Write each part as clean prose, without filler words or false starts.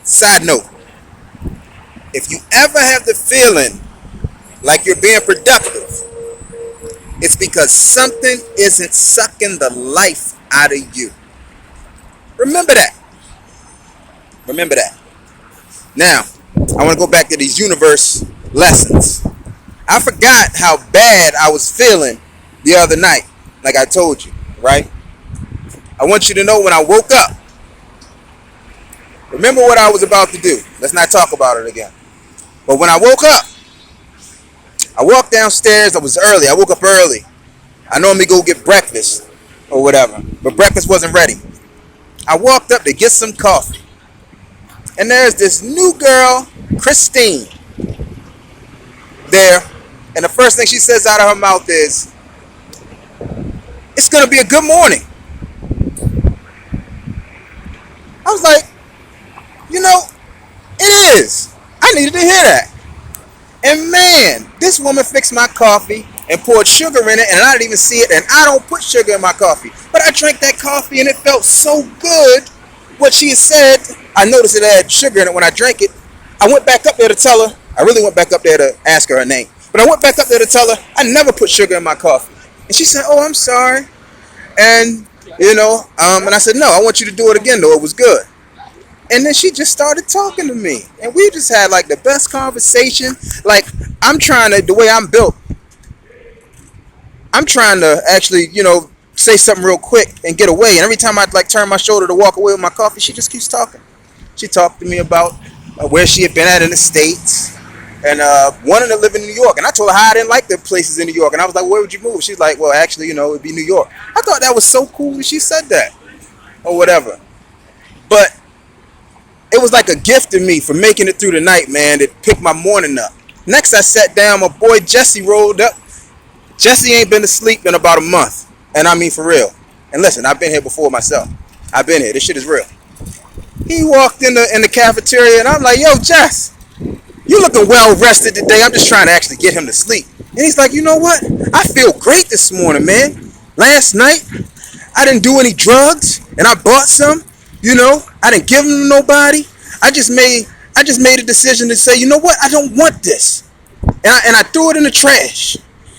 Side note, if you ever have the feeling like you're being productive, it's because something isn't sucking the life out of you. Remember that. Remember that. Now, I want to go back to these universe lessons. I forgot how bad I was feeling the other night, like I told you, right? I want you to know when I woke up, remember what I was about to do. Let's not talk about it again. But when I woke up, I walked downstairs. I was early. I woke up early. I normally go get breakfast or whatever, but breakfast wasn't ready. I walked up to get some coffee. And there's this new girl, Christine, there. And the first thing she says out of her mouth is, "It's going to be a good morning." I was like, you know, it is. I needed to hear that. And man, this woman fixed my coffee and poured sugar in it, and I didn't even see it, and I don't put sugar in my coffee. But I drank that coffee, and it felt so good. What she had said, I noticed it had sugar in it when I drank it. I went back up there to tell her. I really went back up there to ask her name. But I went back up there to tell her I never put sugar in my coffee. And she said, "Oh, I'm sorry." And, and I said, "No, I want you to do it again, though. It was good." And then she just started talking to me. And we just had like the best conversation. Like, the way I'm built, I'm trying to actually, say something real quick and get away. And every time I turn my shoulder to walk away with my coffee, she just keeps talking. She talked to me about where she had been at in the States and wanting to live in New York. And I told her how I didn't like the places in New York. And I was like, "Where would you move?" She's like, "Well, actually, it'd be New York." I thought that was so cool that she said that or whatever. But it was like a gift to me for making it through the night, man. It picked my morning up. Next, I sat down. My boy Jesse rolled up. Jesse ain't been to sleep in about a month. And I mean for real. And listen, I've been here before myself. I've been here. This shit is real. He walked in the cafeteria, and I'm like, "Yo, Jess, you looking well rested today. I'm just trying to actually get him to sleep." And he's like, "You know what? I feel great this morning, man. Last night, I didn't do any drugs, and I bought some. I didn't give them to nobody. I just made a decision to say, you know what? I don't want this. And I threw it in the trash.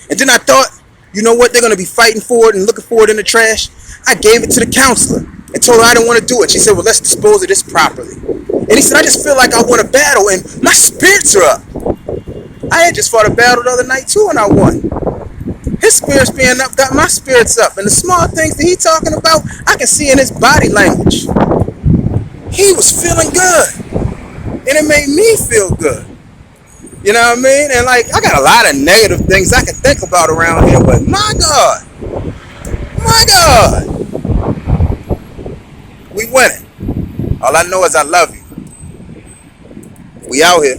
And then I thought, you know what? They're going to be fighting for it and looking for it in the trash. I gave it to the counselor and told her I didn't want to do it. She said, well, let's dispose of this properly." And he said, "I just feel like I want to battle, and my spirits are up." I had just fought a battle the other night, too, and I won. His spirits being up got my spirits up. And the small things that he's talking about, I can see in his body language. He was feeling good. And it made me feel good. You know what I mean? And I got a lot of negative things I can think about around here, but my God, we winning. All I know is I love you. We out here.